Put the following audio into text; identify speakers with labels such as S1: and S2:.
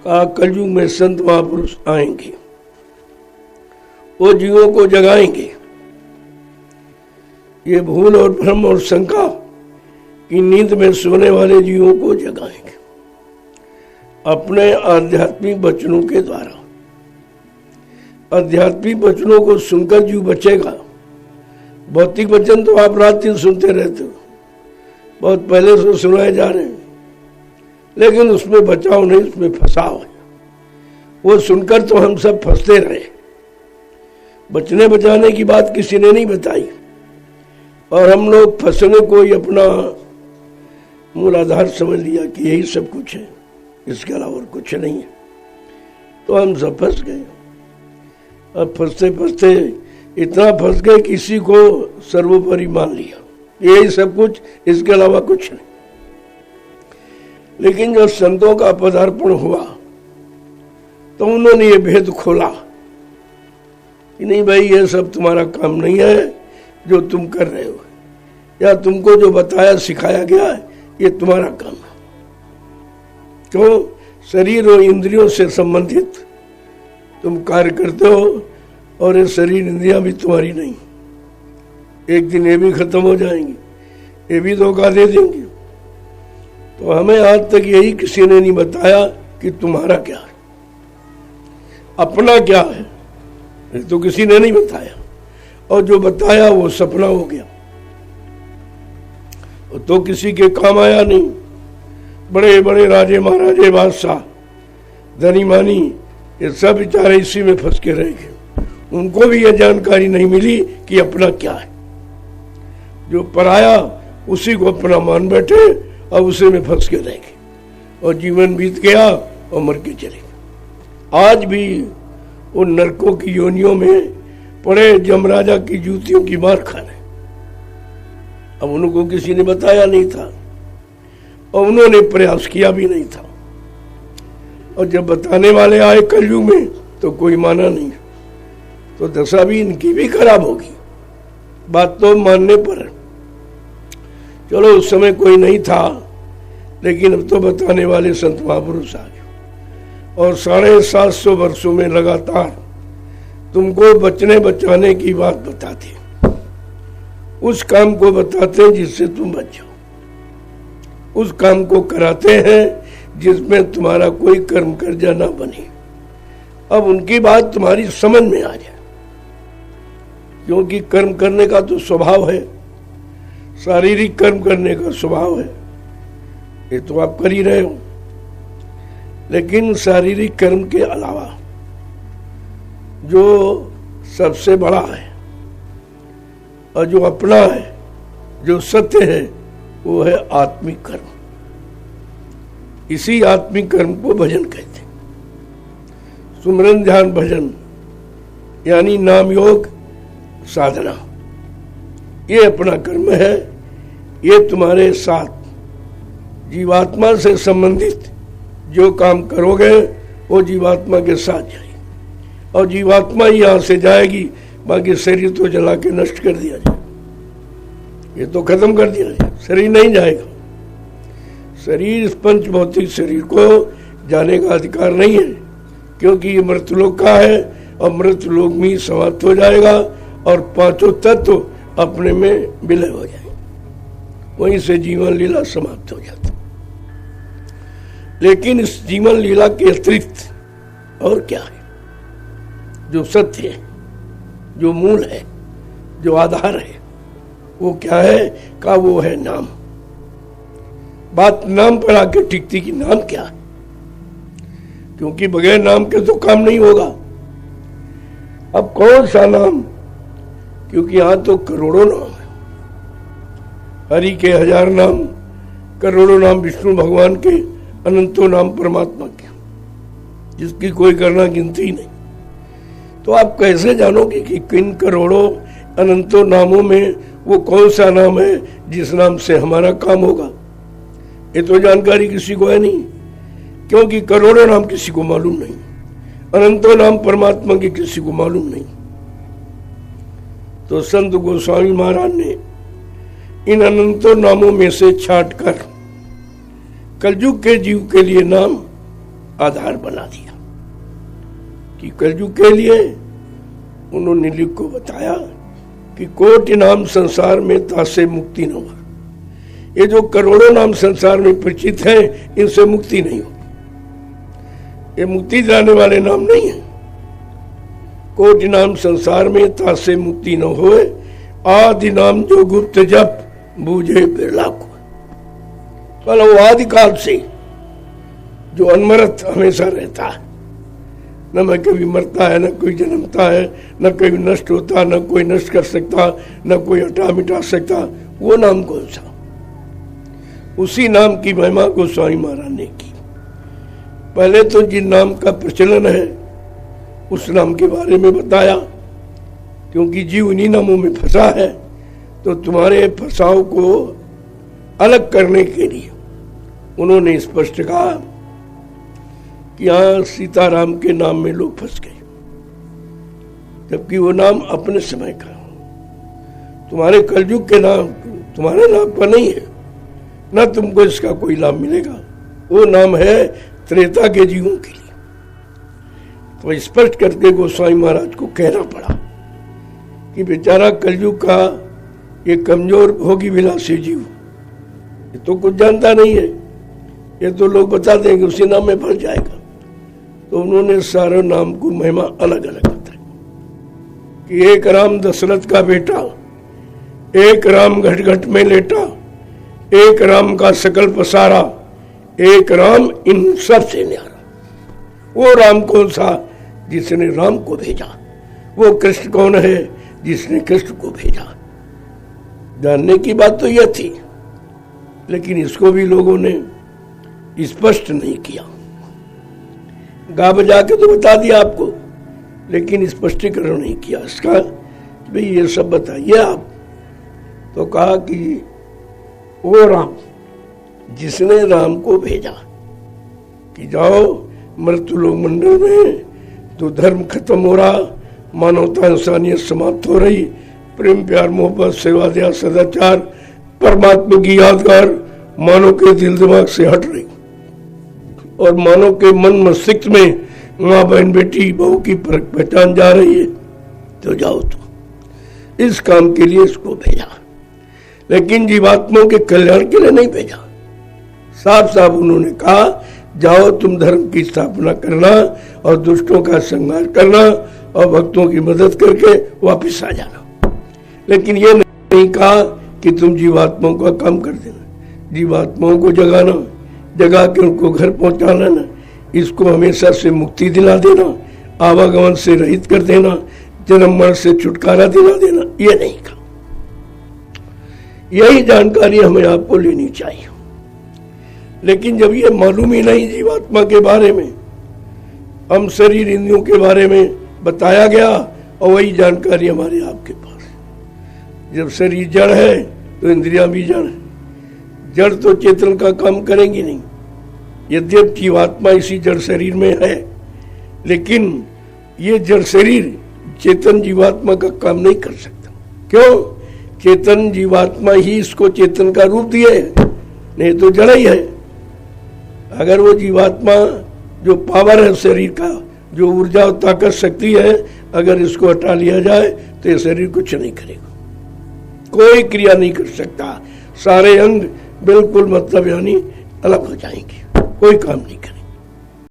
S1: कहा कलयुग में संत महापुरुष आएंगे, वो जीवों को जगाएंगे। ये भूल और भ्रम और शंका की नींद में सोने वाले जीवों को जगाएंगे अपने आध्यात्मिक वचनों के द्वारा। आध्यात्मिक वचनों को सुनकर जीव बचेगा। भौतिक वचन तो आप रात दिन सुनते रहते हो, बहुत पहले से सुनाए जा रहे हैं, लेकिन उसमें बचाव नहीं, उसमें फंसाव है। वो सुनकर तो हम सब फंसते रहे। बचने बचाने की बात किसी ने नहीं बताई और हम लोग फंसने को ही अपना मूल आधार समझ लिया कि यही सब कुछ है, इसके अलावा और कुछ नहीं है। तो हम सब फंस गए। अब फंसते फंसते इतना फंस गए किसी को सर्वोपरि मान लिया, यही सब कुछ, इसके अलावा कुछ नहीं। लेकिन जब संतों का पदार्पण हुआ तो उन्होंने ये भेद खोला कि नहीं भाई, ये सब तुम्हारा काम नहीं है जो तुम कर रहे हो, या तुमको जो बताया सिखाया गया है ये तुम्हारा काम है। क्यों? शरीर और इंद्रियों से संबंधित तुम कार्य करते हो और ये शरीर इंद्रियां भी तुम्हारी नहीं। एक दिन ये भी खत्म हो जाएंगी, ये भी धोखा दे देंगे। तो हमें आज तक यही किसी ने नहीं बताया कि तुम्हारा क्या है, अपना क्या है, ये तो किसी ने नहीं बताया। और जो बताया वो सपना हो गया, तो किसी के काम आया नहीं। बड़े बड़े राजे महाराजे बादशाह धनी मानी ये सब बेचारे इसी में फंस के रह गए। उनको भी यह जानकारी नहीं मिली कि अपना क्या है। जो पराया उसी को अपना मान बैठे और उसी में फंस के रह गए और जीवन बीत गया और मर के चले गए। आज भी उन नरकों की योनियों में पड़े यमराजा की जूतियों की मार खा रहे। अब उनको किसी ने बताया नहीं था और उन्होंने प्रयास किया भी नहीं था। और जब बताने वाले आए कलयुग में तो कोई माना नहीं, तो दशा भी इनकी भी खराब होगी। बात तो मानने पर, चलो उस समय कोई नहीं था, लेकिन अब तो बताने वाले संत महापुरुष आ गए और 750 वर्षों में लगातार तुमको बचने बचाने की बात बताते, उस काम को बताते हैं जिससे तुम बच जाओ, उस काम को कराते हैं जिसमें तुम्हारा कोई कर्म कर्जा ना बने। अब उनकी बात तुम्हारी समझ में आ जाए, क्योंकि कर्म करने का तो स्वभाव है, शारीरिक कर्म करने का स्वभाव है, ये तो आप कर ही रहे हो। लेकिन शारीरिक कर्म के अलावा जो सबसे बड़ा है और जो अपना है, जो सत्य है, वो है आत्मिक कर्म। इसी आत्मिक कर्म को भजन कहते हैं। सुमरन ध्यान भजन यानी नाम योग साधना, ये अपना कर्म है। ये तुम्हारे साथ जीवात्मा से संबंधित जो काम करोगे वो जीवात्मा के साथ जाएगी और जीवात्मा ही यहां से जाएगी, बाकी शरीर तो जला के नष्ट कर दिया जाए, ये तो खत्म कर दिया जाए, शरीर नहीं जाएगा। शरीर, इस पंच भौतिक शरीर को जाने का अधिकार नहीं है, क्योंकि ये मृत्युलोक का है और मृत्युलोक में ही समाप्त हो जाएगा और पांचों तत्व अपने में विलय हो जाएंगे, वहीं से जीवन लीला समाप्त हो जाती। लेकिन इस जीवन लीला के अतिरिक्त और क्या है? जो सत्य है, जो मूल है, जो आधार है, वो क्या है? का वो है नाम। बात नाम पर आके टिकती कि नाम क्या है, क्योंकि बगैर नाम के तो काम नहीं होगा। अब कौन सा नाम? क्योंकि यहां तो करोड़ों नाम है, हरि के 1000 नाम, करोड़ों नाम विष्णु भगवान के, अनंतों नाम परमात्मा के, जिसकी कोई करना गिनती नहीं। तो आप कैसे जानोगे कि किन करोड़ों अनंतों नामों में वो कौन सा नाम है जिस नाम से हमारा काम होगा? ये तो जानकारी किसी को है नहीं, क्योंकि करोड़ों नाम किसी को मालूम नहीं, अनंतों नाम परमात्मा के किसी को मालूम नहीं। तो संत गोस्वामी महाराज ने इन अनंतों नामों में से छांटकर कलयुग के जीव के लिए नाम आधार बना दिया कि कलयुग के लिए उन्होंने लिख को बताया कि कोटि नाम संसार में तासे मुक्ति न हो। ये जो करोड़ों नाम संसार में परिचित हैं, इनसे मुक्ति नहीं हो। ये मुक्ति दिलाने वाले नाम नहीं है। कोटि नाम संसार में तासे मुक्ति न होए, आदि नाम जो गुप्त जप बूझे बिरला को। मतलब वो आदिकाल से जो अनमरत हमेशा रहता है, न मैं कभी मरता है, न कोई जन्मता है, न कभी नष्ट होता, न कोई नष्ट कर सकता, न कोई हटा मिटा सकता, वो नाम कौन सा? उसी नाम की महिमा गोस्वामी महाराज ने की। पहले तो जिन नाम का प्रचलन है उस नाम के बारे में बताया, क्योंकि जीव उन्हीं नामों में फंसा है। तो तुम्हारे फंसाव को अलग करने के लिए उन्होंने स्पष्ट कहा कि यहाँ सीताराम के नाम में लोग फंस गए, जबकि वो नाम अपने समय का। तुम्हारे कलयुग के नाम तुम्हारे नाम पर नहीं है, ना तुमको इसका कोई लाभ मिलेगा। वो नाम है त्रेता के जीवों के लिए। तो स्पष्ट करके गोस्वामी महाराज को कहना पड़ा कि बेचारा कलयुग का ये कमजोर भोगी विलासी जीव, ये तो कुछ जानता नहीं है, ये तो लोग बता देंगे उसी नाम में भर जाएगा। तो उन्होंने सारे नाम को महिमा अलग अलग बताई कि एक राम दशरथ का बेटा, एक राम घट घट में लेटा, एक राम का सकल पसारा, एक राम इन सब से न्यारा। वो राम कौन सा? जिसने राम को भेजा। वो कृष्ण कौन है? जिसने कृष्ण को भेजा। जानने की बात तो यह थी, लेकिन इसको भी लोगों ने स्पष्ट नहीं किया। गा बजा के तो बता दिया आपको, लेकिन स्पष्टीकरण नहीं किया इसका कि भाई ये सब बताइए आप। तो कहा कि वो राम जिसने राम को भेजा कि जाओ मृत्युलोक मंडल में तो धर्म खत्म हो रहा, मानवता इंसानियत समाप्त हो रही, प्रेम प्यार मोहब्बत सेवा दया सदाचार परमात्मा की यादगार मानव के दिल दिमाग से हट रही, और मानव के मन मस्तिष्क में माँ बहन बेटी बहू की पहचान जा रही है। तो जाओ तो इस काम के लिए इसको भेजा, लेकिन जीवात्माओं के कल्याण के लिए नहीं भेजा। साफ साफ उन्होंने कहा जाओ तुम धर्म की स्थापना करना और दुष्टों का संहार करना और भक्तों की मदद करके वापस आ जाना। लेकिन ये नहीं कहा कि तुम जीवात्माओं का काम कर देना, जीवात्माओं को जगाना, जगा के उनको घर पहुंचाना, ना इसको हमेशा से मुक्ति दिला देना, आवागमन से रहित कर देना, जन्म मरण से छुटकारा दिला देना, ये नहीं कहा। यही जानकारी हमें आपको लेनी चाहिए। लेकिन जब ये मालूम ही नहीं जीवात्मा के बारे में, हम शरीर इंद्रियों के बारे में बताया गया और वही जानकारी हमारे आपके पास है। जब शरीर जड़ है तो इंद्रियां भी जड़ है। जड़ तो चेतन का काम करेंगी नहीं। यद्यप जीवात्मा इसी जड़ शरीर में है, लेकिन ये जड़ शरीर चेतन जीवात्मा का काम नहीं कर सकता। क्यों? चेतन जीवात्मा ही इसको चेतन का रूप दिए है, नहीं तो जड़ ही है। अगर वो जीवात्मा जो पावर है शरीर का, जो ऊर्जा और ताकत शक्ति है, अगर इसको हटा लिया जाए तो ये शरीर कुछ नहीं करेगा, कोई क्रिया नहीं कर सकता। सारे अंग बिल्कुल मतलब यानी अलग हो जाएंगे, कोई काम नहीं करेगा।